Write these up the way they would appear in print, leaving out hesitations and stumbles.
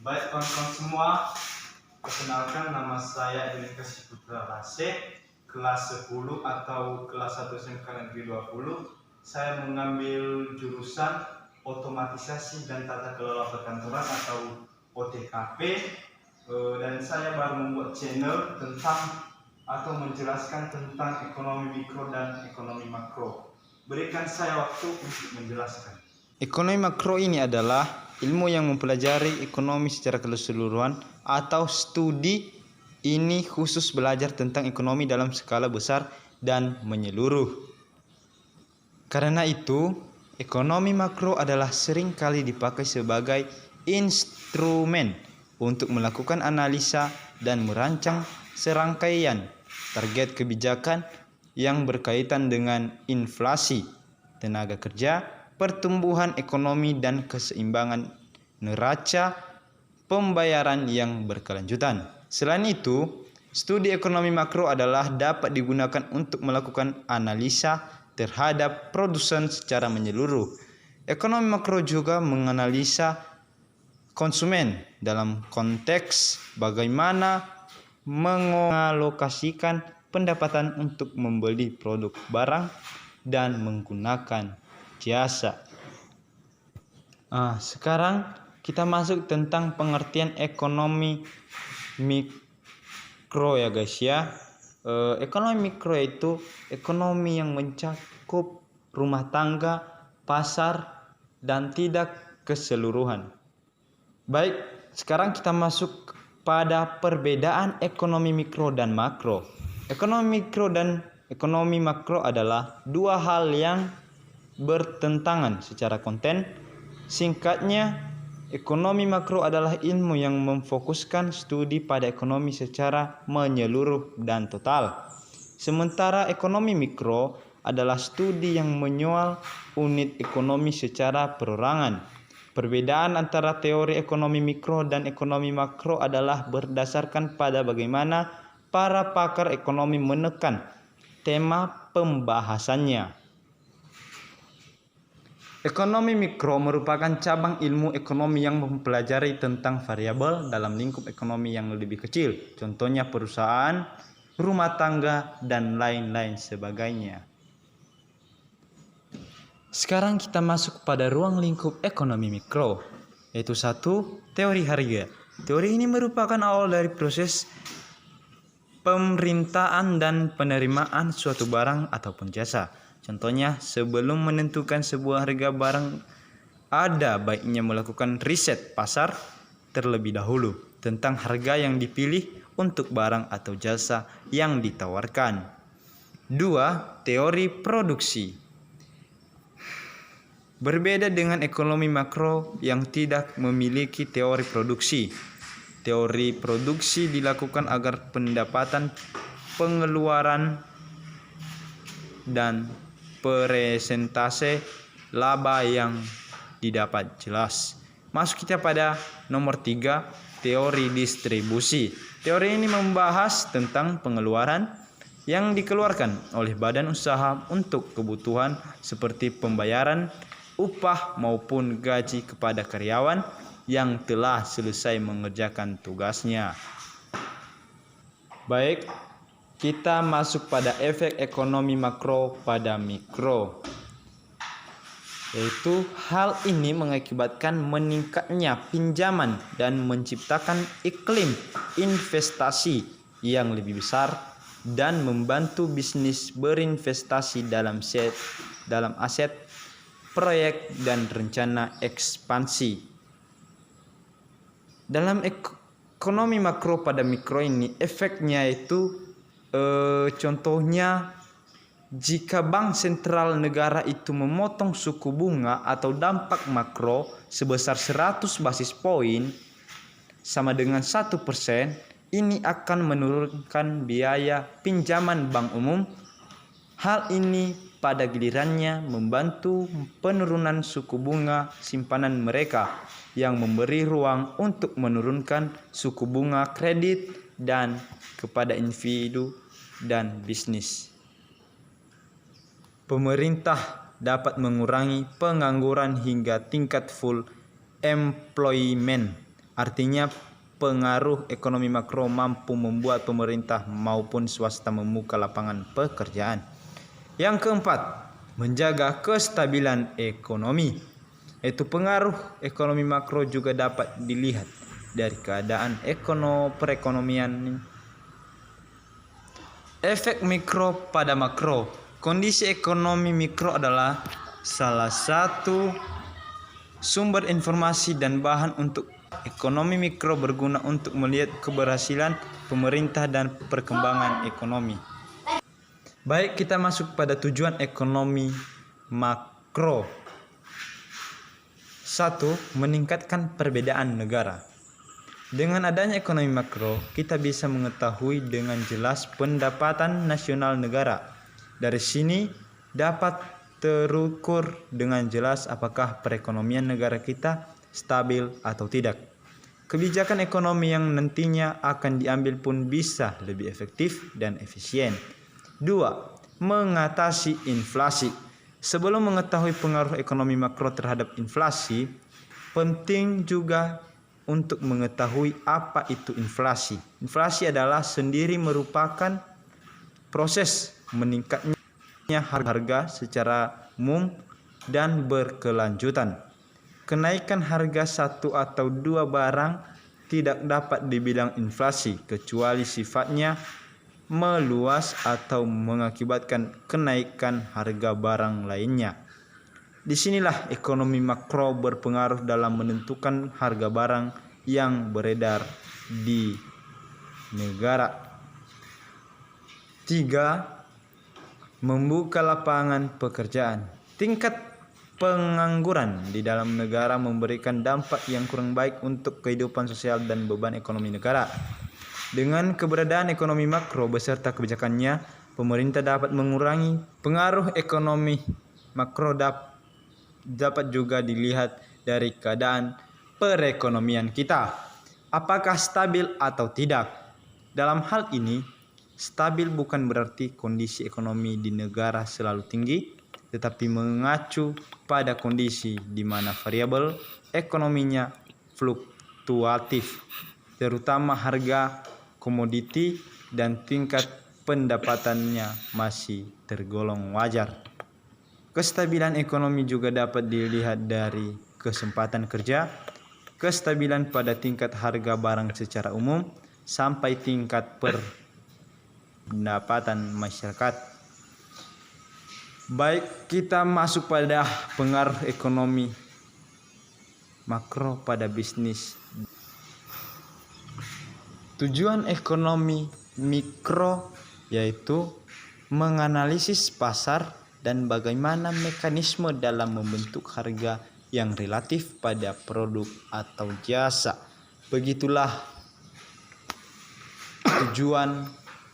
Baik kawan-kawan semua, perkenalkan nama saya Edwin Putra Rasek, kelas 10 atau kelas 1 SMK Negeri 20. Saya mengambil jurusan otomatisasi dan tata kelola perkantoran atau OTKP, dan saya baru membuat channel tentang atau menjelaskan tentang ekonomi mikro dan ekonomi makro. Berikan saya waktu untuk menjelaskan. Ekonomi makro ini adalah ilmu yang mempelajari ekonomi secara keseluruhan atau studi ini khusus belajar tentang ekonomi dalam skala besar dan menyeluruh. Karena itu, ekonomi makro adalah sering kali dipakai sebagai instrumen untuk melakukan analisa dan merancang serangkaian target kebijakan yang berkaitan dengan inflasi, tenaga kerja, pertumbuhan ekonomi dan keseimbangan neraca pembayaran yang berkelanjutan. Selain itu, studi ekonomi makro adalah dapat digunakan untuk melakukan analisa terhadap produsen secara menyeluruh. Ekonomi makro juga menganalisa konsumen dalam konteks bagaimana mengalokasikan pendapatan untuk membeli produk barang dan menggunakan jasa. Sekarang kita masuk tentang pengertian ekonomi mikro ya guys ya. Ekonomi mikro itu ekonomi yang mencakup rumah tangga, pasar, dan tidak keseluruhan. Baik, sekarang kita masuk pada perbedaan ekonomi mikro dan makro. Ekonomi mikro dan ekonomi makro adalah dua hal yang bertentangan secara konten. Singkatnya, ekonomi makro adalah ilmu yang memfokuskan studi pada ekonomi secara menyeluruh dan total. Sementara ekonomi mikro adalah studi yang menyoal unit ekonomi secara perorangan. Perbedaan antara teori ekonomi mikro dan ekonomi makro adalah berdasarkan pada bagaimana para pakar ekonomi menekan tema pembahasannya. Ekonomi mikro merupakan cabang ilmu ekonomi yang mempelajari tentang variabel dalam lingkup ekonomi yang lebih kecil, contohnya perusahaan, rumah tangga, dan lain-lain sebagainya. Sekarang kita masuk pada ruang lingkup ekonomi mikro, yaitu 1. Teori harga. Teori ini merupakan awal dari proses pemerintahan dan penerimaan suatu barang ataupun jasa. Contohnya, sebelum menentukan sebuah harga barang, ada baiknya melakukan riset pasar terlebih dahulu tentang harga yang dipilih untuk barang atau jasa yang ditawarkan. 2. Teori produksi. Berbeda dengan ekonomi makro yang tidak memiliki teori produksi. Teori produksi dilakukan agar pendapatan, pengeluaran, dan persentase laba yang didapat jelas. Masuk kita pada nomor 3, teori distribusi. Teori ini membahas tentang pengeluaran yang dikeluarkan oleh badan usaha untuk kebutuhan seperti pembayaran upah maupun gaji kepada karyawan yang telah selesai mengerjakan tugasnya. Baik, kita masuk pada efek ekonomi makro pada mikro, yaitu hal ini mengakibatkan meningkatnya pinjaman dan menciptakan iklim investasi yang lebih besar dan membantu bisnis berinvestasi dalam aset, proyek, dan rencana ekspansi. Dalam ekonomi makro pada mikro ini, efeknya itu contohnya, jika bank sentral negara itu memotong suku bunga atau dampak makro sebesar 100 basis poin sama dengan 1%, ini akan menurunkan biaya pinjaman bank umum. Hal ini pada gilirannya membantu penurunan suku bunga simpanan mereka yang memberi ruang untuk menurunkan suku bunga kredit dan kepada individu dan bisnis. Pemerintah dapat mengurangi pengangguran hingga tingkat full employment Artinya pengaruh ekonomi makro mampu membuat pemerintah maupun swasta membuka lapangan pekerjaan. Yang keempat, menjaga kestabilan ekonomi. Itu pengaruh ekonomi makro juga dapat dilihat dari keadaan perekonomian. Efek mikro pada makro. Kondisi ekonomi mikro adalah salah satu sumber informasi dan bahan untuk ekonomi mikro berguna untuk melihat keberhasilan pemerintah dan perkembangan ekonomi. Baik, kita masuk pada tujuan ekonomi makro. 1. Meningkatkan perbedaan negara. Dengan adanya ekonomi makro, kita bisa mengetahui dengan jelas pendapatan nasional negara. Dari sini dapat terukur dengan jelas apakah perekonomian negara kita stabil atau tidak. Kebijakan ekonomi yang nantinya akan diambil pun bisa lebih efektif dan efisien. 2. Mengatasi inflasi. Sebelum mengetahui pengaruh ekonomi makro terhadap inflasi, penting juga untuk mengetahui apa itu inflasi. Inflasi adalah sendiri merupakan proses meningkatnya harga secara umum dan berkelanjutan. Kenaikan harga satu atau dua barang tidak dapat dibilang inflasi kecuali sifatnya meluas atau mengakibatkan kenaikan harga barang lainnya. Disinilah ekonomi makro berpengaruh dalam menentukan harga barang yang beredar di negara. 3. Membuka lapangan pekerjaan. Tingkat pengangguran di dalam negara memberikan dampak yang kurang baik untuk kehidupan sosial dan beban ekonomi negara. Dengan keberadaan ekonomi makro beserta kebijakannya, pemerintah dapat mengurangi pengaruh ekonomi makro dapat juga dilihat dari keadaan perekonomian kita. Apakah stabil atau tidak? Dalam hal ini, stabil bukan berarti kondisi ekonomi di negara selalu tinggi, tetapi mengacu pada kondisi di mana variabel ekonominya fluktuatif, terutama harga komoditi dan tingkat pendapatannya masih tergolong wajar. Kestabilan ekonomi juga dapat dilihat dari kesempatan kerja, kestabilan pada tingkat harga barang secara umum, sampai tingkat pendapatan masyarakat. Baik, kita masuk pada pengaruh ekonomi makro pada bisnis. Tujuan ekonomi mikro yaitu menganalisis pasar dan bagaimana mekanisme dalam membentuk harga yang relatif pada produk atau jasa. Begitulah tujuan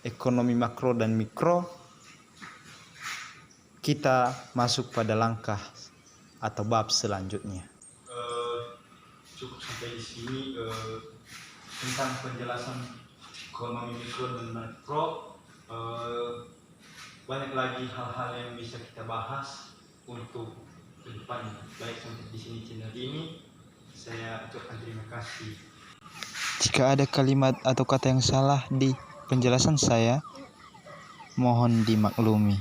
ekonomi makro dan mikro. Kita masuk pada langkah atau bab selanjutnya. Cukup sampai di sini tentang penjelasan ekonomi mikro dan makro. Banyak lagi hal-hal yang bisa kita bahas untuk kedepannya. Baik, sampai di sini channel ini. Saya ucapkan terima kasih. Jika ada kalimat atau kata yang salah di penjelasan saya, mohon dimaklumi.